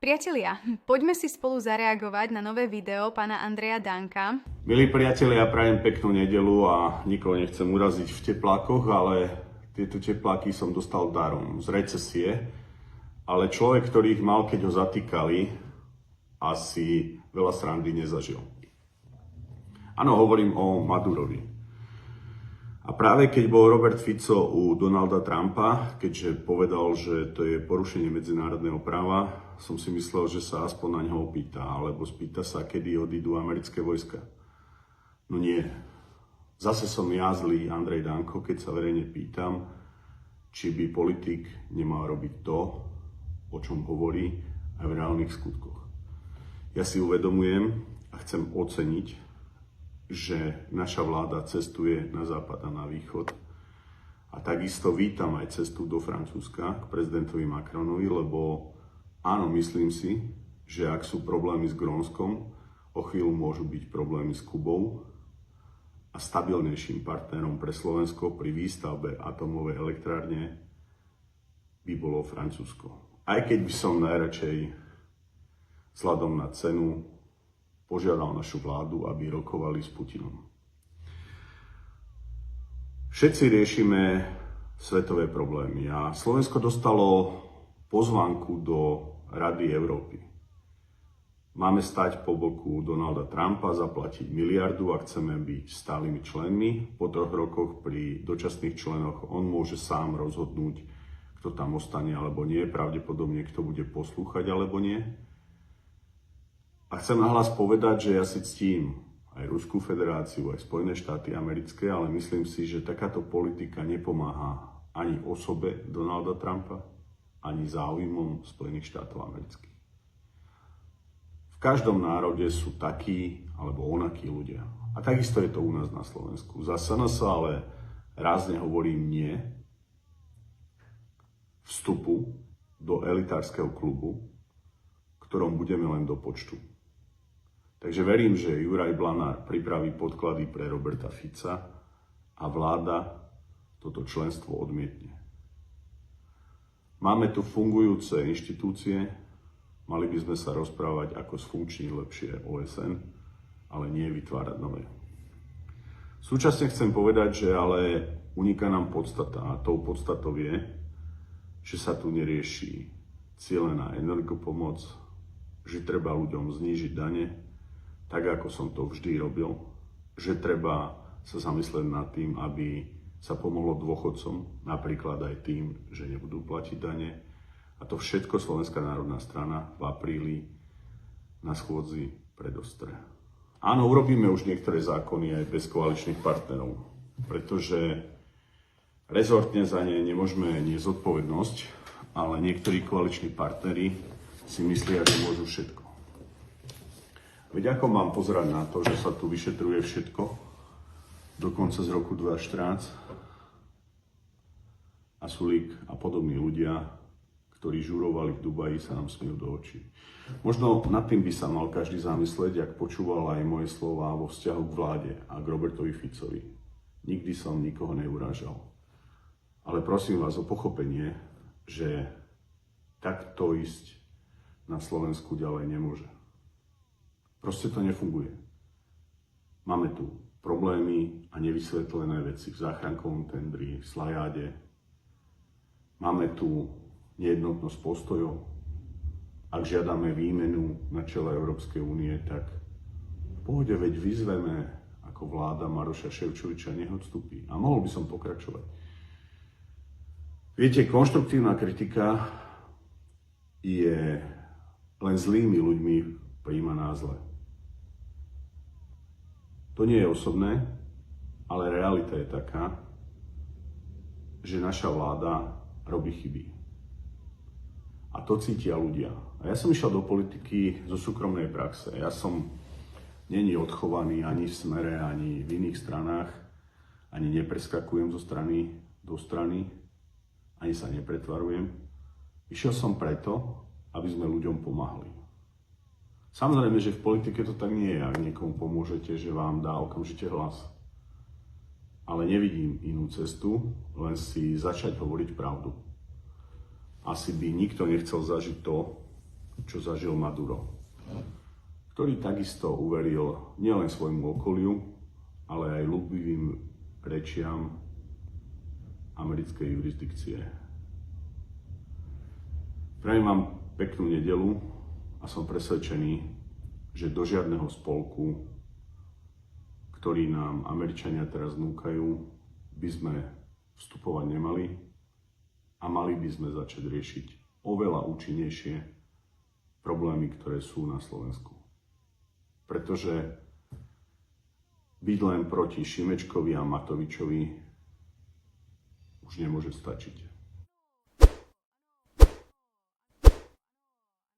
Priatelia, poďme si spolu zareagovať na nové video pána Andreja Danka. Milí priatelia, prajem peknú nedeľu a nikoho nechcem uraziť v teplákoch, ale tieto tepláky som dostal darom z recesie. Ale človek, ktorý ich mal, keď ho zatýkali, asi veľa srandy nezažil. Áno, hovorím o Madurovi. A práve keď bol Robert Fico u Donalda Trumpa, keďže povedal, že to je porušenie medzinárodného práva, som si myslel, že sa aspoň na ňo opýta, alebo spýta sa, kedy odídu americké vojska. No nie. Zase som ja zlý Andrej Danko, keď sa verejne pýtam, či by politik nemal robiť to, o čom hovorí, aj v reálnych skutkoch. Ja si uvedomujem a chcem oceniť, že naša vláda cestuje na západ a na východ. A takisto vítam aj cestu do Francúzska k prezidentovi Macronovi, lebo áno, myslím si, že ak sú problémy s Grónskom, o chvíľu môžu byť problémy s Kubou a stabilnejším partnerom pre Slovensko pri výstavbe atomovej elektrárne by bolo Francúzsko. Aj keď by som najradšej vzhľadom na cenu požiadal našu vládu, aby rokovali s Putinom. Všetci riešime svetové problémy a Slovensko dostalo pozvánku do Rady Európy. Máme stať po boku Donalda Trumpa, zaplatiť miliardu a chceme byť stálymi členmi. Po 3 rokoch pri dočasných členoch on môže sám rozhodnúť, kto tam ostane alebo nie, pravdepodobne kto bude poslúchať alebo nie. A chcem nahlas povedať, že ja si ctím aj Ruskú federáciu, aj Spojené štáty americké, ale myslím si, že takáto politika nepomáha ani osobe Donalda Trumpa, ani záujmom Spojených štátov amerických. V každom národe sú takí alebo onakí ľudia. A takisto je to u nás na Slovensku. Za SNS ale rázne hovorím nie vstupu do elitárskeho klubu, ktorom budeme len do počtu. Takže verím, že Juraj Blanár pripraví podklady pre Roberta Fica a vláda toto členstvo odmietne. Máme tu fungujúce inštitúcie, mali by sme sa rozprávať, ako sfunkčniť lepšie OSN, ale nie vytvárať nové. Súčasne chcem povedať, že ale uniká nám podstata a tou podstatou je, že sa tu nerieši cielená energopomoc, že treba ľuďom znížiť dane, tak ako som to vždy robil, že treba sa zamyslieť nad tým, aby sa pomohlo dôchodcom, napríklad aj tým, že nebudú platiť dane. A to všetko Slovenská národná strana v apríli na schôdzi predostре. Áno, urobíme už niektoré zákony aj bez koaličných partnerov, pretože rezortne za ne nemôžeme niesť zodpovednosť, ale niektorí koaliční partneri si myslia, že môžu všetko. Veď ako mám pozerať na to, že sa tu vyšetruje všetko, dokonca z roku 2014 a Sulík a podobní ľudia, ktorí žurovali v Dubaji, sa nám smejú do očí. Možno nad tým by sa mal každý zamyslieť, ak počúval aj moje slová vo vzťahu k vláde a k Robertovi Ficovi. Nikdy som nikoho neurážal. Ale prosím vás o pochopenie, že takto ísť na Slovensku ďalej nemôže. Proste to nefunguje. Máme tu problémy a nevysvetlené veci v záchrankovom tendri, v Slajáde. Máme tu nejednotnosť postojov. Ak žiadame výmenu na čele Európskej únie, tak v pohode, veď vyzveme ako vláda Maroša Šefčoviča, nech odstúpi. A mohol by som pokračovať. Viete, konštruktívna kritika je len zlými ľuďmi prijímaná zle. To nie je osobné, ale realita je taká, že naša vláda robí chyby. A to cítia ľudia. A ja som išiel do politiky zo súkromnej praxe. Ja som není odchovaný ani v Smere, ani v iných stranách, ani nepreskakujem zo strany do strany, ani sa nepretvarujem. Išiel som preto, aby sme ľuďom pomáhali. Samozrejme, že v politike to tak nie je, ak niekomu pomôžete, že vám dá okamžite hlas. Ale nevidím inú cestu, len si začať hovoriť pravdu. Asi by nikto nechcel zažiť to, čo zažil Maduro, ktorý takisto uveril nielen svojmu okoliu, ale aj ľúbivým rečiam americkej jurisdikcie. Prajem vám peknú nedeľu a som presvedčený, že do žiadneho spolku, ktorý nám Američania teraz núkajú, by sme vstupovať nemali a mali by sme začať riešiť oveľa účinnejšie problémy, ktoré sú na Slovensku. Pretože byť len proti Šimečkovi a Matovičovi už nemôže stačiť.